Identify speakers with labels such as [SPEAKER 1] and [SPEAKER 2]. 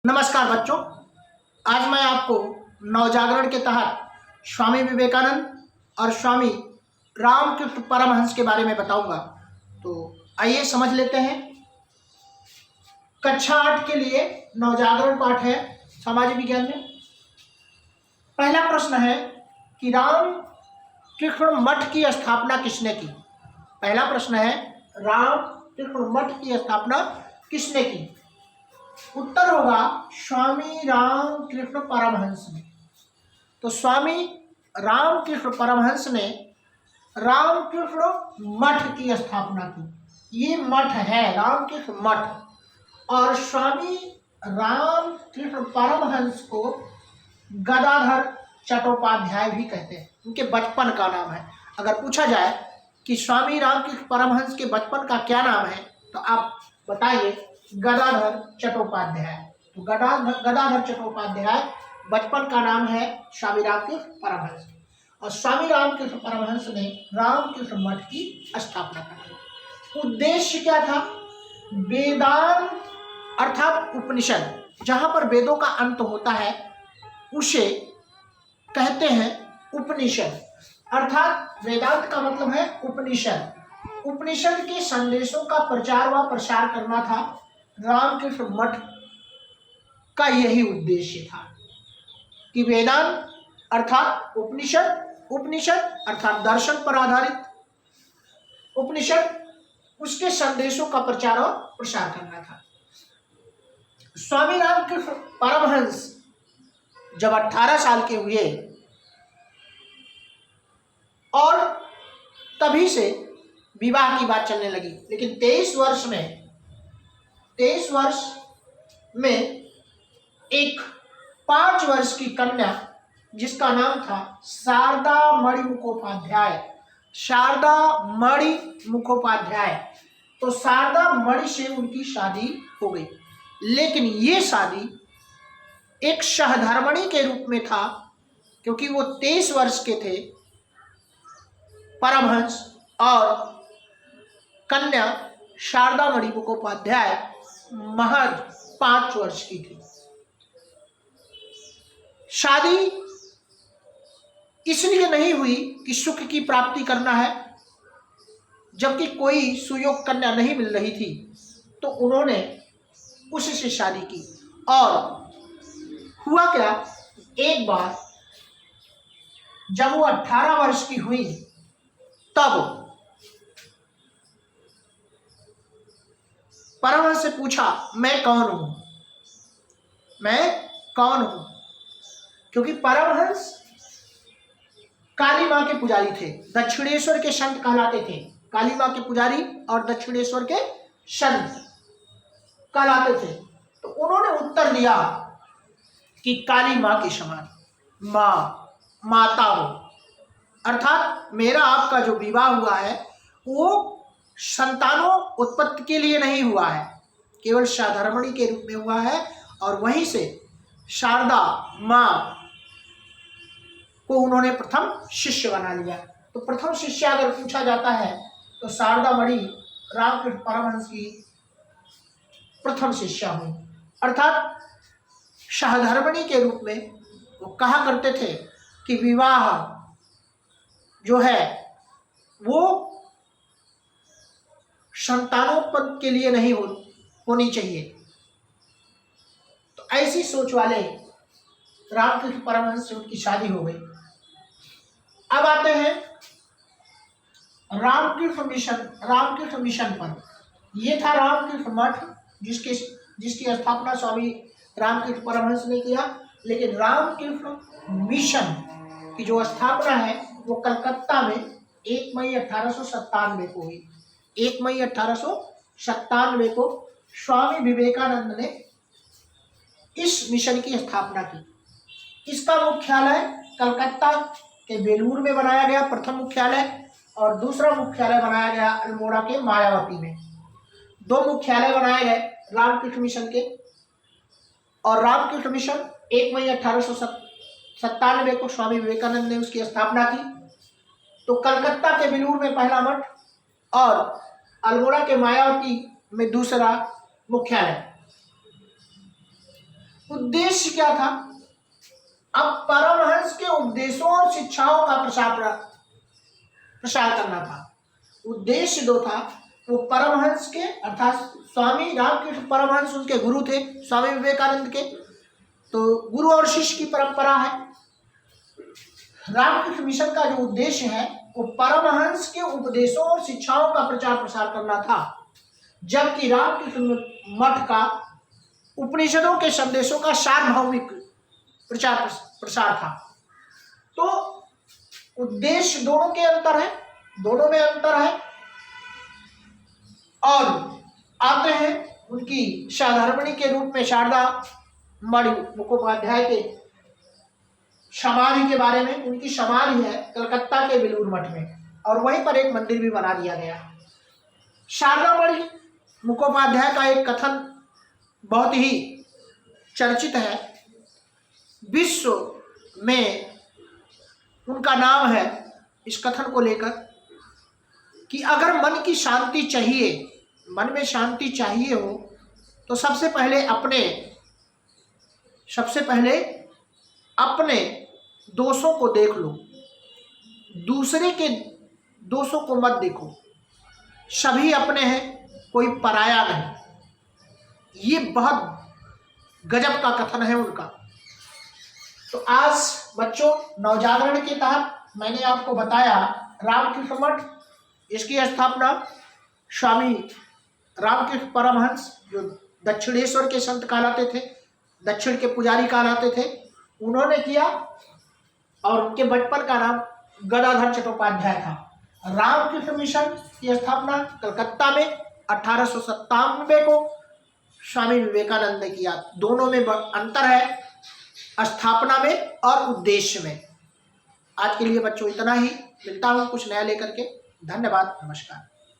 [SPEAKER 1] नमस्कार बच्चों, आज मैं आपको नवजागरण के तहत स्वामी विवेकानंद और स्वामी रामकृष्ण परमहंस के बारे में बताऊंगा। तो आइए समझ लेते हैं। कक्षा 8 के लिए नवजागरण पाठ है सामाजिक विज्ञान में। पहला प्रश्न है कि रामकृष्ण मठ की स्थापना किसने की। पहला प्रश्न है, रामकृष्ण मठ की स्थापना किसने की। उत्तर होगा स्वामी रामकृष्ण परमहंस ने। तो स्वामी रामकृष्ण परमहंस ने रामकृष्ण मठ की स्थापना की। ये मठ है रामकृष्ण मठ। और स्वामी रामकृष्ण परमहंस को गदाधर चट्टोपाध्याय भी कहते हैं। उनके बचपन का नाम है। अगर पूछा जाए कि स्वामी रामकृष्ण परमहंस के बचपन का क्या नाम है तो आप बताइए गदाधर चट्टोपाध्याय। तो गदाधर चट्टोपाध्याय बचपन का नाम है स्वामी रामकृष्ण परमहंस। और स्वामी रामकृष्ण परमहंस ने रामकृष्ण मठ की स्थापना की। उद्देश्य क्या था? वेदांत अर्थात उपनिषद, जहां पर वेदों का अंत होता है उसे कहते हैं उपनिषद। अर्थात वेदांत का मतलब है उपनिषद। उपनिषद के संदेशों का प्रचार व प्रसार करना था रामकृष्ण मठ का। यही उद्देश्य था कि वेदांत अर्थात उपनिषद, उपनिषद अर्थात दर्शन पर आधारित उपनिषद, उसके संदेशों का प्रचार और प्रसार करना था। स्वामी रामकृष्ण परमहंस जब 18 साल के हुए और तभी से विवाह की बात चलने लगी, लेकिन 23 वर्ष में एक 5 वर्ष की कन्या जिसका नाम था शारदा मणि मुखोपाध्याय, शारदा मणि मुखोपाध्याय, तो शारदा मणि से उनकी शादी हो गई। लेकिन ये शादी एक सहधर्मिणी के रूप में था, क्योंकि वो 23 वर्ष के थे परमहंस और कन्या शारदा मणि मुखोपाध्याय महज 5 वर्ष की थी। शादी इसलिए नहीं हुई कि सुख की प्राप्ति करना है, जबकि कोई सुयोग कन्या नहीं मिल रही थी, तो उन्होंने उससे शादी की। और हुआ क्या, एक बार जब वो 18 वर्ष की हुई तब परमहंस से पूछा मैं कौन हूं, मैं कौन हूं। क्योंकि परमहंस काली मां के पुजारी थे, दक्षिणेश्वर के संत कहलाते थे। काली मां के पुजारी और दक्षिणेश्वर के संत कहलाते थे। तो उन्होंने उत्तर दिया कि काली मां के समान माता हो। अर्थात मेरा आपका जो विवाह हुआ है वो संतानों उत्पत्ति के लिए नहीं हुआ है, केवल सहधर्मिणी के रूप में हुआ है। और वहीं से शारदा मां को उन्होंने प्रथम शिष्य बना लिया। तो प्रथम शिष्य अगर पूछा जाता है तो शारदा मणि रामकृष्ण परमहंस की प्रथम शिष्या हुई। अर्थात सहधर्मिणी के रूप में वो कहा करते थे कि विवाह जो है वो संतानोत्पत्ति के लिए नहीं होनी चाहिए। तो ऐसी सोच वाले रामकृष्ण परमहंस से उनकी शादी हो गई। अब आते हैं रामकृष्ण मिशन पर। यह था रामकृष्ण मठ जिसकी स्थापना स्वामी रामकृष्ण परमहंस ने किया। लेकिन रामकृष्ण मिशन की जो स्थापना है वो कलकत्ता में 1 मई 1897 को हुई। 1 मई 1897 को स्वामी विवेकानंद ने इस मिशन की स्थापना की। इसका मुख्यालय कलकत्ता के बेलूर में बनाया गया, प्रथम मुख्यालय, और दूसरा मुख्यालय बनाया गया अल्मोड़ा के मायावती में। 2 मुख्यालय बनाए गए रामकृष्ण मिशन के। और रामकृष्ण मिशन 1 मई 1897 को स्वामी विवेकानंद ने उसकी स्थापना की। तो कलकत्ता के बेलूर में पहला मठ और अल्मोड़ा के मायावती में दूसरा मुख्यालय। उद्देश्य क्या था? अब परमहंस के उपदेशों और शिक्षाओं का प्रसार करना था। उद्देश्य दो था, वो परमहंस के अर्थात स्वामी रामकृष्ण परमहंस उनके गुरु थे, स्वामी विवेकानंद के, तो गुरु और शिष्य की परंपरा है। रामकृष्ण मिशन का जो उद्देश्य है वो परमहंस के उपदेशों और शिक्षाओं का प्रचार प्रसार करना था, जबकि रामकृष्ण मठ का उपनिषदों के संदेशों का सार्वभौमिक प्रचार प्रसार था। तो उद्देश्य दोनों के अंतर है, दोनों में अंतर है। और आते हैं उनकी सहधर्मिणी के रूप में शारदा मणि मुखोपाध्याय के समाधि के बारे में। उनकी समाधि है कलकत्ता के बेलूर मठ में, और वहीं पर एक मंदिर भी बना दिया गया। शारदा मणि मुखोपाध्याय का एक कथन बहुत ही चर्चित है, विश्व में उनका नाम है इस कथन को लेकर कि अगर मन की शांति चाहिए, मन में शांति चाहिए हो तो सबसे पहले अपने दोषों को देख लो, दूसरे के दोषों को मत देखो। सभी अपने हैं, कोई पराया नहीं। ये बहुत गजब का कथन है उनका। तो आज बच्चों, नवजागरण के तहत मैंने आपको बताया रामकृष्ण मठ, इसकी स्थापना स्वामी रामकृष्ण परमहंस, जो दक्षिणेश्वर के संत कहलाते थे, दक्षिण के पुजारी कहलाते थे, उन्होंने किया। और उनके बचपन का नाम गदाधर चट्टोपाध्याय था। रामकृष्ण मिशन की स्थापना कलकत्ता में 1897 को स्वामी विवेकानंद ने किया। दोनों में अंतर है, स्थापना में और उद्देश्य में। आज के लिए बच्चों इतना ही, मिलता हूँ कुछ नया लेकर के। धन्यवाद, नमस्कार।